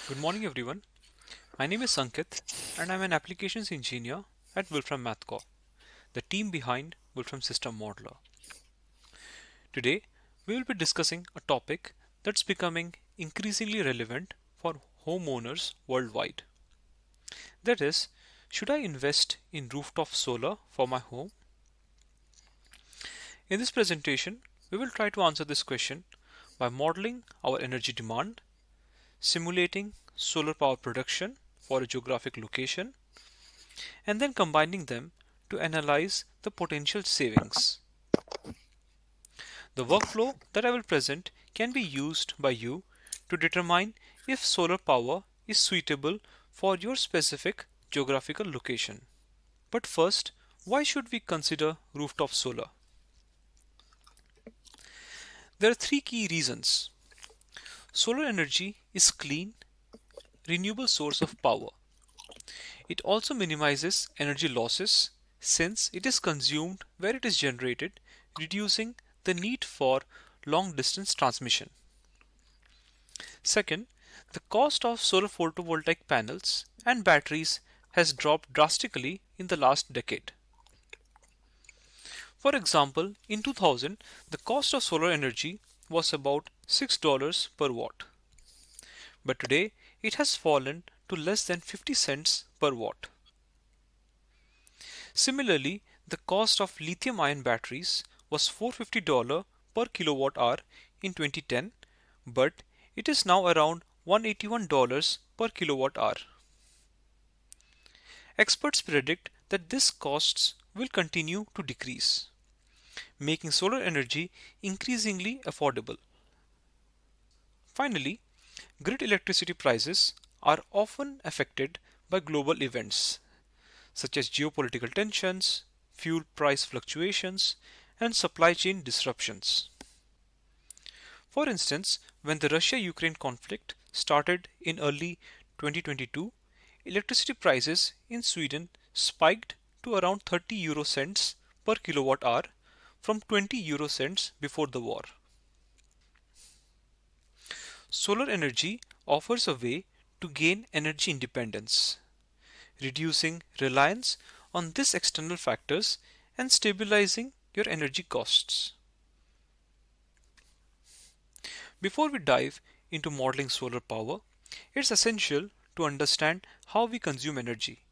Good morning, everyone. My name is Sankit, and I'm an applications engineer at Wolfram MathCo, the team behind Wolfram System Modeler. Today, we will be discussing a topic that's becoming increasingly relevant for homeowners worldwide. That is, should I invest in rooftop solar for my home? In this presentation, we will try to answer this question by modeling our energy demand, simulating solar power production for a geographic location, and then combining them to analyze the potential savings. The workflow that I will present can be used by you to determine if solar power is suitable for your specific geographical location. But first, why should we consider rooftop solar? There are three key reasons. Solar energy is clean, renewable source of power. It also minimizes energy losses since it is consumed where it is generated, reducing the need for long distance transmission. Second, the cost of solar photovoltaic panels and batteries has dropped drastically in the last decade. For example, in 2000, the cost of solar energy was about $6 per watt, but today it has fallen to less than 50 cents per watt. Similarly, the cost of lithium ion batteries was $450 per kilowatt hour in 2010, but it is now around $181 per kilowatt hour. Experts predict that these costs will continue to decrease, making solar energy increasingly affordable. Finally, grid electricity prices are often affected by global events such as geopolitical tensions, fuel price fluctuations, and supply chain disruptions. For instance, when the Russia Ukraine conflict started in early 2022, electricity prices in Sweden spiked to around 30 euro cents per kilowatt hour from 20 euro cents before the war. Solar energy offers a way to gain energy independence, reducing reliance on these external factors and stabilizing your energy costs. Before we dive into modeling solar power, it's essential to understand how we consume energy.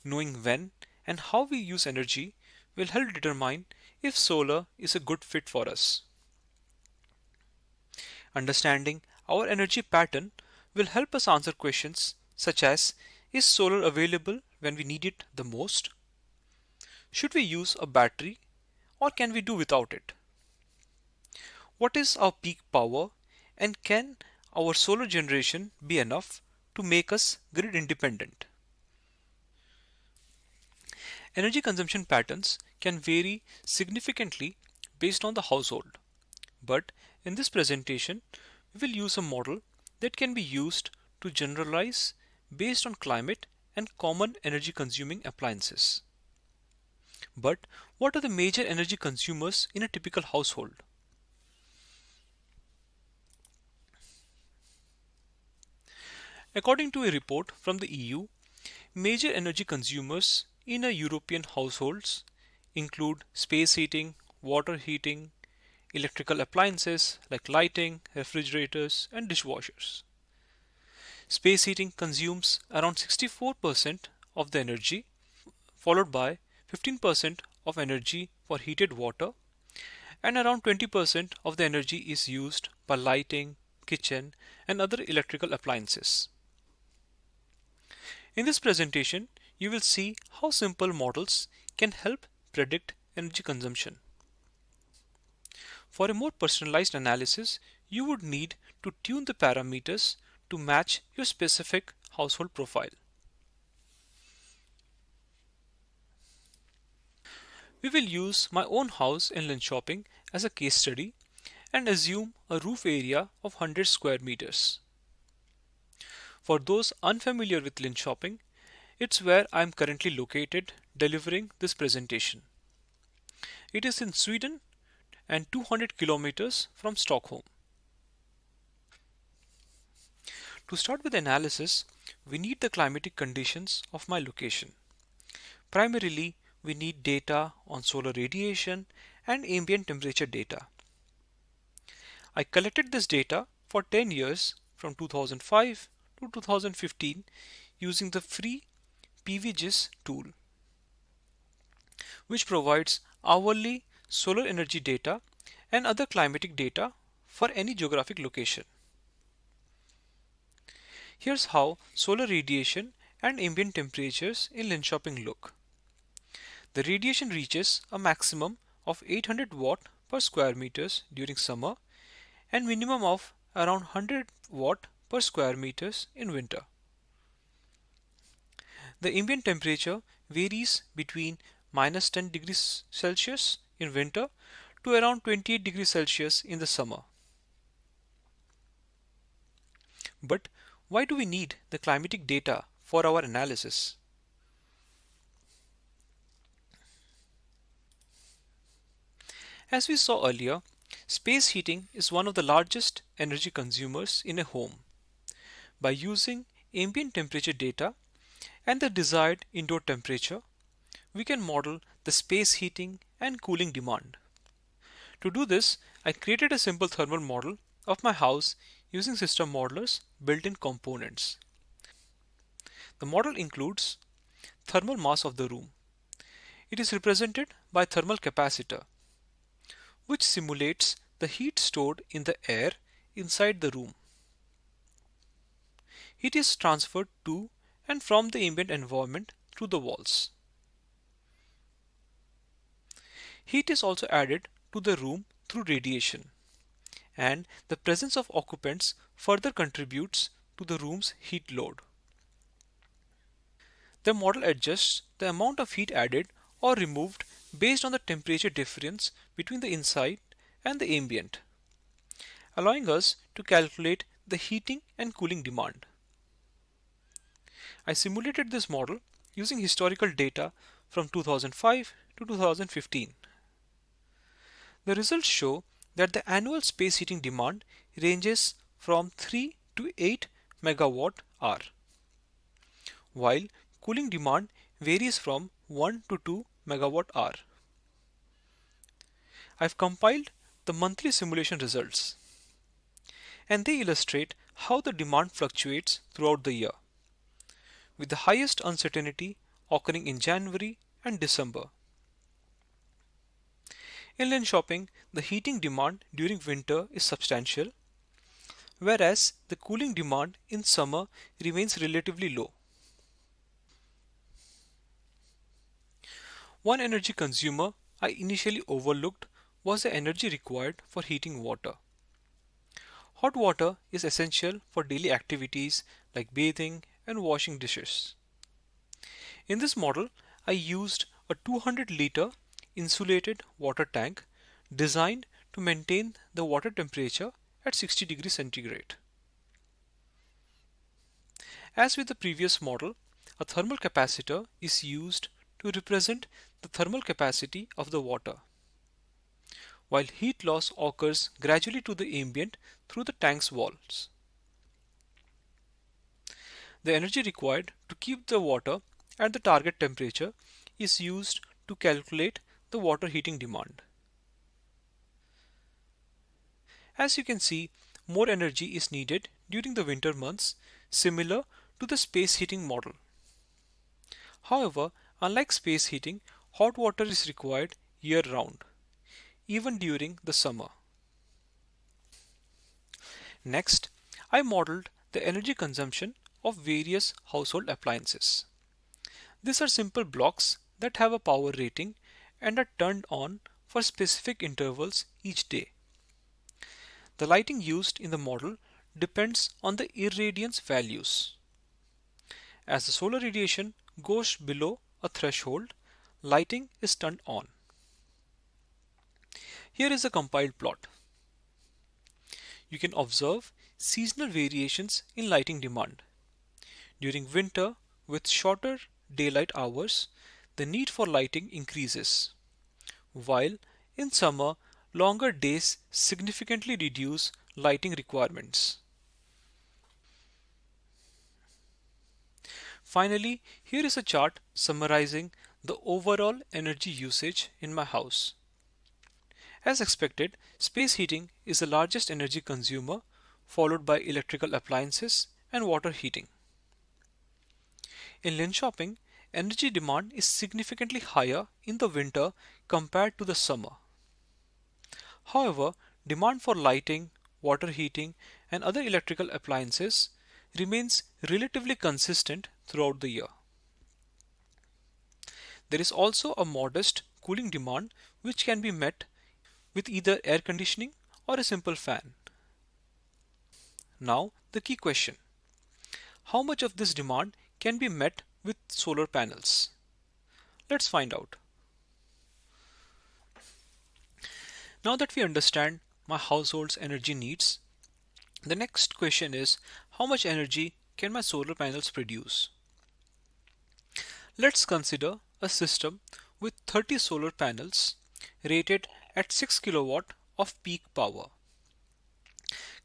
Knowing when and how we use energy will help determine if solar is a good fit for us. Understanding our energy pattern will help us answer questions such as, is solar available when we need it the most? Should we use a battery or can we do without it? What is our peak power and can our solar generation be enough to make us grid independent? Energy consumption patterns can vary significantly based on the household, but in this presentation, we will use a model that can be used to generalize based on climate and common energy consuming appliances. But what are the major energy consumers in a typical household? According to a report from the EU, major energy consumers in a European households include space heating, water heating, electrical appliances like lighting, refrigerators, and dishwashers. Space heating consumes around 64% of the energy, followed by 15% of energy for heated water, and around 20% of the energy is used by lighting, kitchen, and other electrical appliances. In this presentation, you will see how simple models can help predict energy consumption. For a more personalized analysis, you would need to tune the parameters to match your specific household profile. We will use my own house in Linköping as a case study and assume a roof area of 100 square meters. For those unfamiliar with Linköping, it's where I am currently located delivering this presentation. It is in Sweden and 200 kilometers from Stockholm. To start with analysis, we need the climatic conditions of my location. Primarily, we need data on solar radiation and ambient temperature data. I collected this data for 10 years from 2005 to 2015 using the free PVGIS tool, which provides hourly solar energy data and other climatic data for any geographic location. Here's how solar radiation and ambient temperatures in Linköping look. The radiation reaches a maximum of 800 watt per square meters during summer and minimum of around 100 watt per square meters in winter. The ambient temperature varies between minus 10 degrees Celsius in winter to around 28 degrees Celsius in the summer. But why do we need the climatic data for our analysis? As we saw earlier, space heating is one of the largest energy consumers in a home. By using ambient temperature data and the desired indoor temperature, we can model the space heating and cooling demand. To do this, I created a simple thermal model of my house using system modelers built-in components. The model includes thermal mass of the room. It is represented by thermal capacitor, which simulates the heat stored in the air inside the room. Heat is transferred to and from the ambient environment through the walls. Heat is also added to the room through radiation, and the presence of occupants further contributes to the room's heat load. The model adjusts the amount of heat added or removed based on the temperature difference between the inside and the ambient, allowing us to calculate the heating and cooling demand. I simulated this model using historical data from 2005 to 2015. The results show that the annual space heating demand ranges from 3 to 8 megawatt hour, while cooling demand varies from 1 to 2 megawatt hour. I've compiled the monthly simulation results, and they illustrate how the demand fluctuates throughout the year, with the highest uncertainty occurring in January and December. In Linköping, the heating demand during winter is substantial, whereas the cooling demand in summer remains relatively low. One energy consumer I initially overlooked was the energy required for heating water. Hot water is essential for daily activities like bathing and washing dishes. In this model, I used a 200-liter insulated water tank designed to maintain the water temperature at 60 degrees centigrade. As with the previous model, a thermal capacitor is used to represent the thermal capacity of the water, while heat loss occurs gradually to the ambient through the tank's walls. The energy required to keep the water at the target temperature is used to calculate the water heating demand. As you can see, more energy is needed during the winter months, similar to the space heating model. However, unlike space heating, hot water is required year-round, even during the summer. Next, I modeled the energy consumption of various household appliances. These are simple blocks that have a power rating and are turned on for specific intervals each day. The lighting used in the model depends on the irradiance values. As the solar radiation goes below a threshold, lighting is turned on. Here is a compiled plot. You can observe seasonal variations in lighting demand. During winter, with shorter daylight hours, the need for lighting increases, while in summer, longer days significantly reduce lighting requirements. Finally, here is a chart summarizing the overall energy usage in my house. As expected, space heating is the largest energy consumer, followed by electrical appliances and water heating. In Linköping, energy demand is significantly higher in the winter compared to the summer. However, demand for lighting, water heating, and other electrical appliances remains relatively consistent throughout the year. There is also a modest cooling demand which can be met with either air conditioning or a simple fan. Now, the key question: how much of this demand can be met with solar panels? Let's find out. Now that we understand my household's energy needs, the next question is how much energy can my solar panels produce? Let's consider a system with 30 solar panels rated at 6 kilowatt of peak power,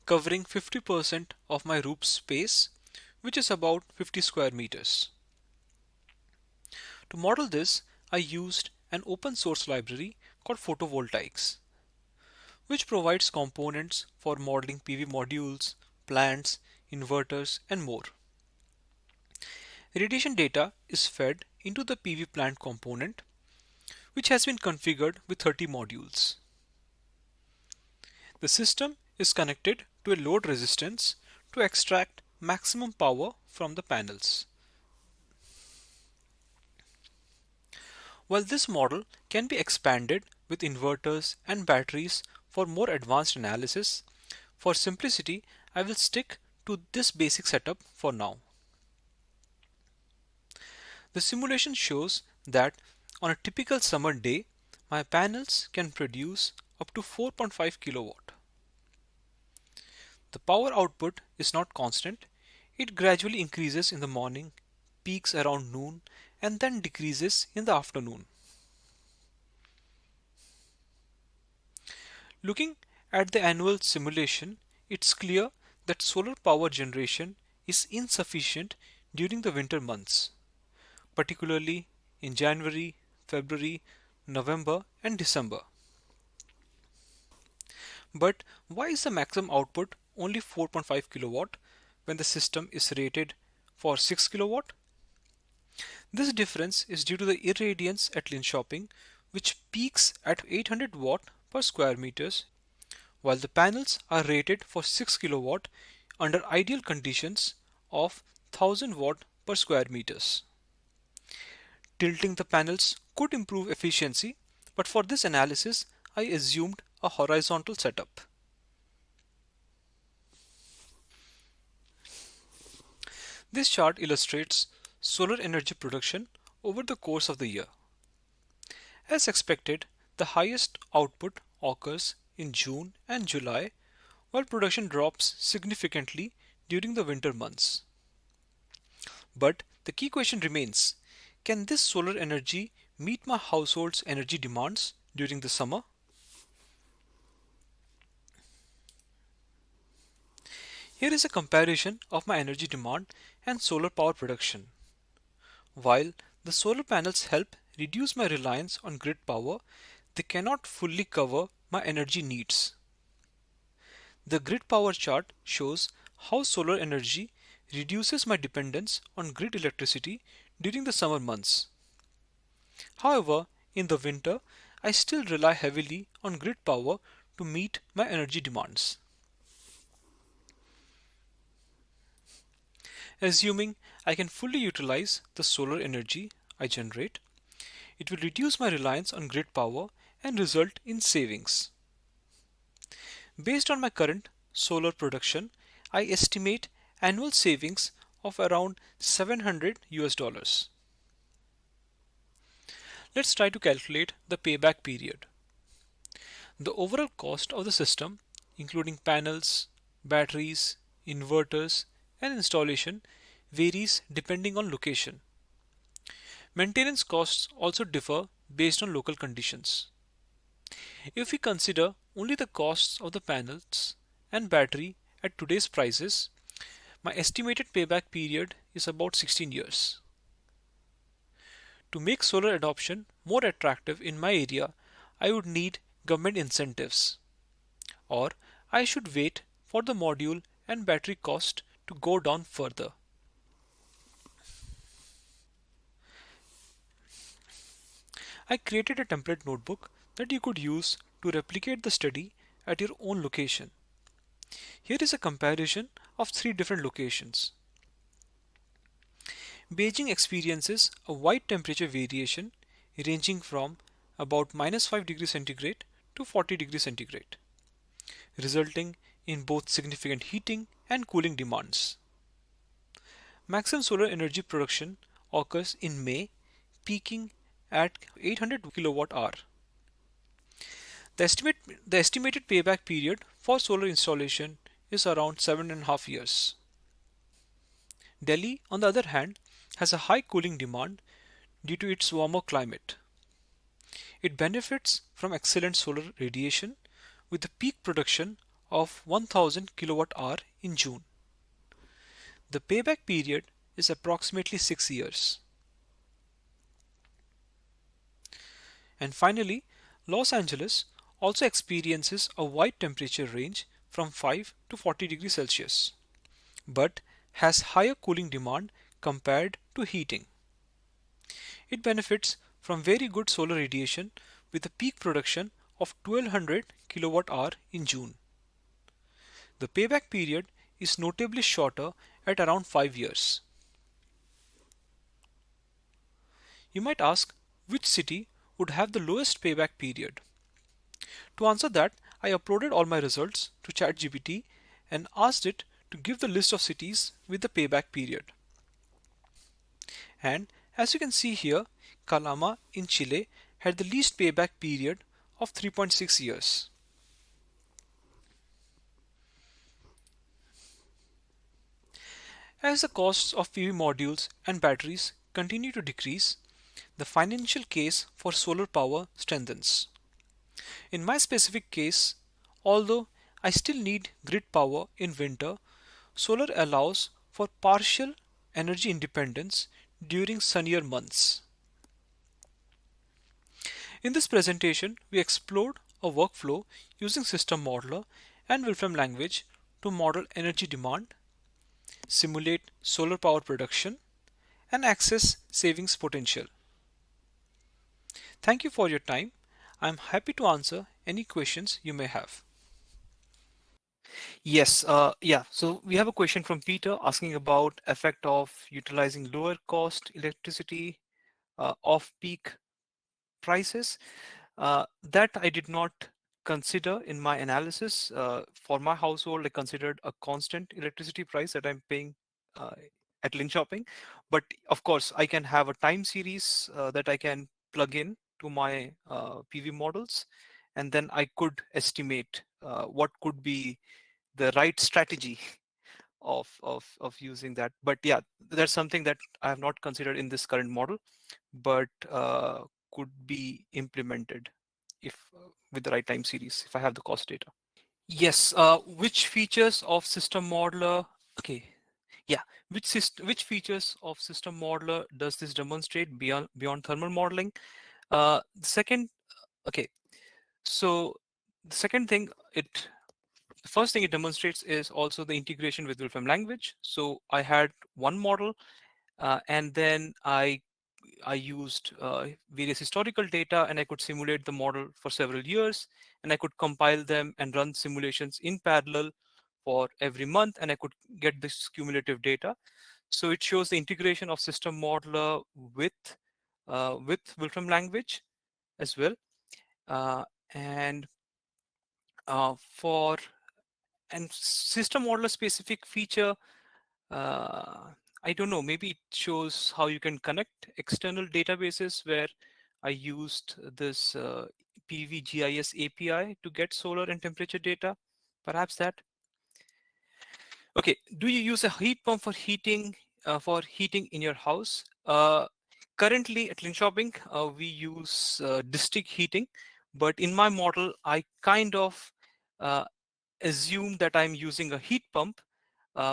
covering 50% of my roof space, which is about 50 square meters. To model this, I used an open source library called Photovoltaics, which provides components for modeling PV modules, plants, inverters, and more. Radiation data is fed into the PV plant component, which has been configured with 30 modules. The system is connected to a load resistance to extract maximum power from the panels. While this model can be expanded with inverters and batteries for more advanced analysis, for simplicity, I will stick to this basic setup for now. The simulation shows that on a typical summer day, my panels can produce up to 4.5 kilowatt. The power output is not constant. It gradually increases in the morning, peaks around noon, and then decreases in the afternoon. Looking at the annual simulation, it's clear that solar power generation is insufficient during the winter months, particularly in January, February, November, and December. But why is the maximum output only 4.5 kilowatt when the system is rated for 6 kilowatt? This difference is due to the irradiance at Linköping, which peaks at 800 watt per square meters, while the panels are rated for 6 kilowatt under ideal conditions of 1000 watt per square meters. Tilting the panels could improve efficiency, but for this analysis, I assumed a horizontal setup. This chart illustrates solar energy production over the course of the year. As expected, the highest output occurs in June and July, while production drops significantly during the winter months. But the key question remains: can this solar energy meet my household's energy demands during the summer? Here is a comparison of my energy demand and solar power production. While the solar panels help reduce my reliance on grid power, they cannot fully cover my energy needs. The grid power chart shows how solar energy reduces my dependence on grid electricity during the summer months. However, in the winter, I still rely heavily on grid power to meet my energy demands. Assuming I can fully utilize the solar energy I generate, it will reduce my reliance on grid power and result in savings. Based on my current solar production, I estimate annual savings of around 700 US dollars. Let's try to calculate the payback period. The overall cost of the system, including panels, batteries, inverters, and installation, varies depending on location. Maintenance costs also differ based on local conditions. If we consider only the costs of the panels and battery at today's prices, My estimated payback period is about 16 years. To make solar adoption more attractive in my area, I would need government incentives, or I should wait for the module and battery cost to go down further. I created a template notebook that you could use to replicate the study at your own location. Here is a comparison of three different locations. Beijing experiences a wide temperature variation ranging from about minus 5 degrees centigrade to 40 degrees centigrade, resulting in both significant heating and cooling demands. Maximum solar energy production occurs in May, peaking at 800 kilowatt hour. The, estimate, the estimated payback period for solar installation is around 7.5 years. Delhi, on the other hand, has a high cooling demand due to its warmer climate. It benefits from excellent solar radiation with a peak production of 1000 kilowatt hour in June. The payback period is approximately 6 years. And finally, Los Angeles also experiences a wide temperature range from 5 to 40 degrees Celsius, but has higher cooling demand compared to heating. It benefits from very good solar radiation with a peak production of 1200 kilowatt hour in June. The payback period is notably shorter at around 5 years. You might ask which city would have the lowest payback period. To answer that, I uploaded all my results to ChatGPT and asked it to give the list of cities with the payback period. And as you can see here, Calama in Chile had the least payback period of 3.6 years. As the costs of PV modules and batteries continue to decrease, the financial case for solar power strengthens. In my specific case, although I still need grid power in winter, solar allows for partial energy independence during sunnier months. In this presentation, we explored a workflow using System Modeler and Wolfram language to model energy demand, simulate solar power production, and access savings potential. Thank you for your time. I'm happy to answer any questions you may have. Yes, yeah. So we have a question from Peter asking about effect of utilizing lower cost electricity off peak prices. That I did not consider in my analysis. For my household, I considered a constant electricity price that I'm paying uh, at link shopping. But of course, I can have a time series that I can plug in to my PV models, and then I could estimate what could be the right strategy of using that. But yeah, that's something that I have not considered in this current model, but could be implemented if with the right time series if I have the cost data. Yes, which features of system modeler? Okay, yeah, which features of system modeler does this demonstrate beyond thermal modeling? The second, okay, so the second thing it the first thing it demonstrates is also the integration with Wolfram language. So I had one model, and then I used various historical data, and I could simulate the model for several years, and I could compile them and run simulations in parallel for every month, and I could get this cumulative data. So it shows the integration of system modeler with Wolfram language as well, uh, and for and system modeler specific feature, uh, I don't know, maybe it shows how you can connect external databases where I used this PVGIS API to get solar and temperature data. Perhaps that. Okay, do you use a heat pump for heating in your house? Currently at Link Shopping, we use district heating, but in my model, I kind of uh, assume that I'm using a heat pump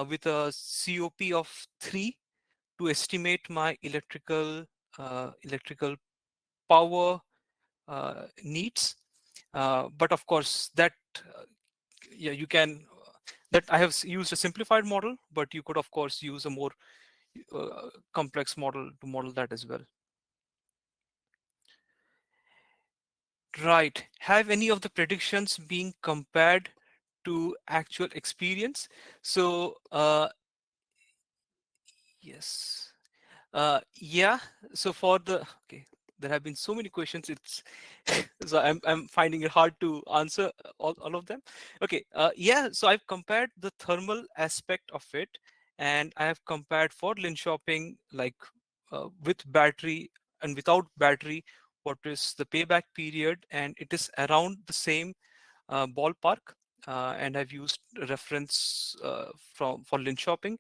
with a COP of 3 to estimate my electrical power needs. But of course, that yeah, you can that I have used a simplified model, but you could of course use a more complex model to model that as well. Right. Have any of the predictions been compared to actual experience? So yes. Yeah. So for the okay, there have been so many questions. It's so I'm finding it hard to answer all of them. Okay. Yeah. So I've compared the thermal aspect of it, and I have compared for lens shopping, like with battery and without battery. What is the payback period? And it is around the same ballpark. And I've used reference from for lens shopping.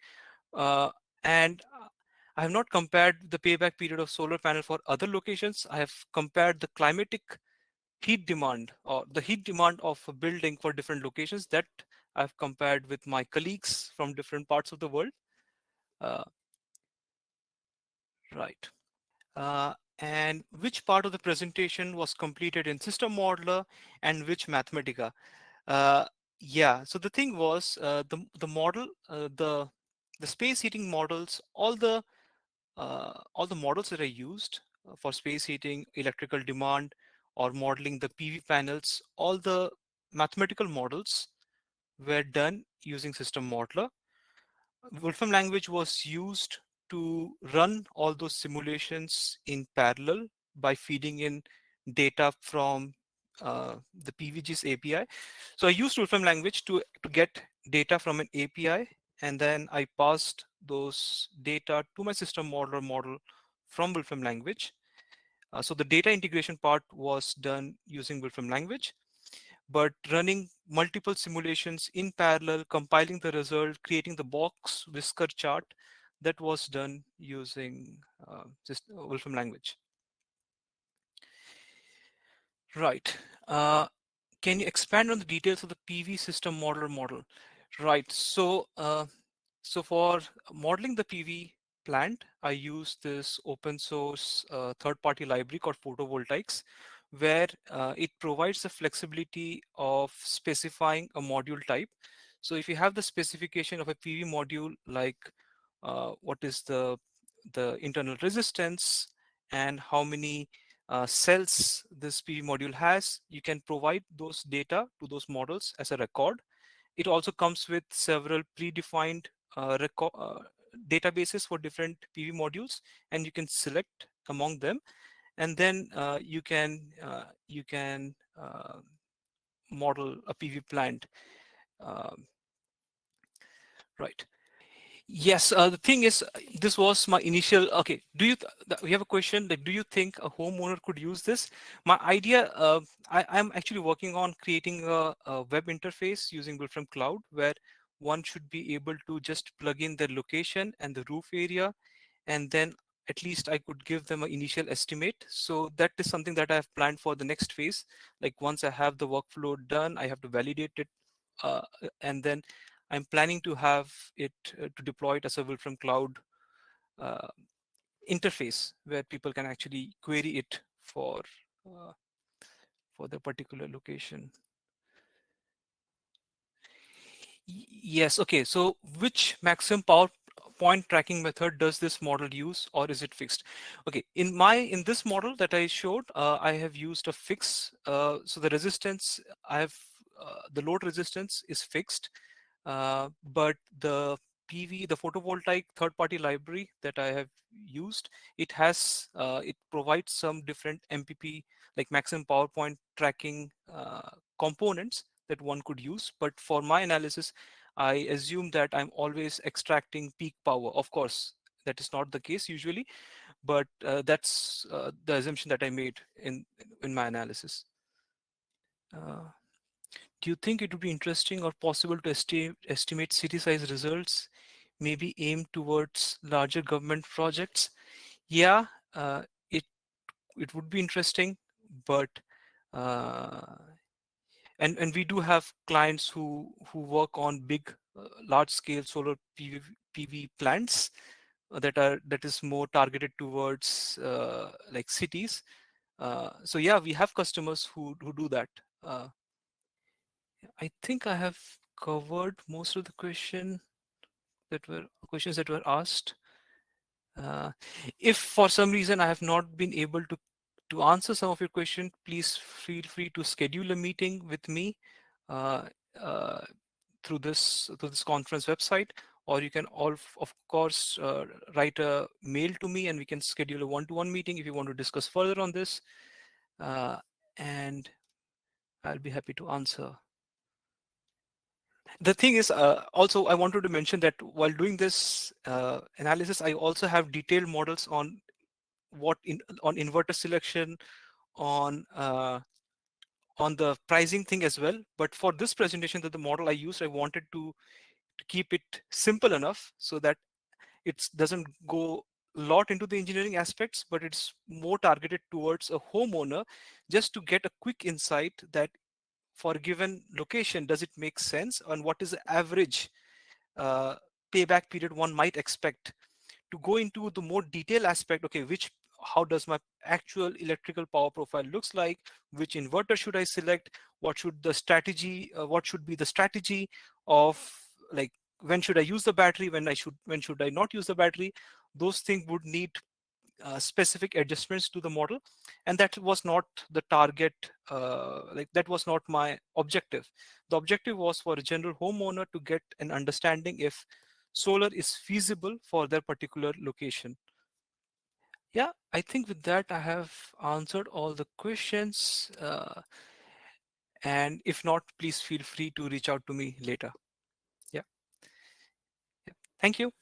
And I have not compared the payback period of solar panel for other locations. I have compared the climatic heat demand or the heat demand of a building for different locations that I've compared with my colleagues from different parts of the world. Uh, right. And which part of the presentation was completed in System Modeler and which Mathematica? Uh, yeah, so the thing was the model, the space heating models, all the models that I used for space heating, electrical demand, or modeling the PV panels, all the mathematical models were done using System Modeler. Wolfram language was used to run all those simulations in parallel by feeding in data from the PVG's API. So I used Wolfram language to get data from an API, and then I passed those data to my system modeler model from Wolfram language. So the data integration part was done using Wolfram language, but running multiple simulations in parallel, compiling the result, creating the box whisker chart, that was done using just Wolfram language. Right. Can you expand on the details of the PV system modeler model? Right. So for modeling the PV plant, I use this open source third-party library called Photovoltaics, where it provides the flexibility of specifying a module type. So if you have the specification of a PV module, like what is the internal resistance and how many cells this PV module has, you can provide those data to those models as a record. It also comes with several predefined databases for different PV modules, and you can select among them, and then you can model a PV plant. Um, right. Yes, the thing is, this was my initial. Okay, we have a question that do you think a homeowner could use this? My idea, I'm actually working on creating a web interface using Wolfram Cloud where one should be able to just plug in their location and the roof area, and then at least I could give them an initial estimate. So that is something that I have planned for the next phase. Like once I have the workflow done, I have to validate it, and then I'm planning to have it to deploy it as a Wolfram Cloud uh, interface where people can actually query it uh, for the particular location. Yes. Okay. So which maximum power point tracking method does this model use, or is it fixed? Okay. In this model that I showed, I have used a fix. So the resistance I have, the load resistance is fixed, but the PV, the photovoltaic third-party library that I have used, it provides some different MPP, like maximum power point tracking components that one could use. But for my analysis, I assume that I'm always extracting peak power. Of course, that is not the case usually, but that's the assumption that I made in my analysis. Uh, do you think it would be interesting or possible to estimate city size results, maybe aim towards larger government projects? Yeah, it it would be interesting, but uh, and we do have clients who work on big large scale solar PV plants that is more targeted towards like cities. So yeah, we have customers who do that. uh, I think I have covered most of the questions that were asked. Uh, if for some reason I have not been able to answer some of your question, please feel free to schedule a meeting with me uh, uh, through this conference website, or you can all of course write a mail to me, and we can schedule a one-to-one meeting if you want to discuss further on this. Uh, and I'll be happy to answer. The thing is, also I wanted to mention that while doing this analysis, I also have detailed models on on inverter selection, on the pricing thing as well. But for this presentation, that the model I used, I wanted to keep it simple enough so that it doesn't go a lot into the engineering aspects, but it's more targeted towards a homeowner, just to get a quick insight that for a given location, does it make sense, and what is the average uh, payback period one might expect. To go into the more detailed aspect, okay, which how does my actual electrical power profile looks like, which inverter should I select, what should be the strategy of, like, when should I use the battery, when should I not use the battery, those things would need specific adjustments to the model. And that was not the target, like that was not my objective. The objective was for a general homeowner to get an understanding if solar is feasible for their particular location. Yeah, I think with that I have answered all the questions, and if not, please feel free to reach out to me later. Yeah, yeah. Thank you.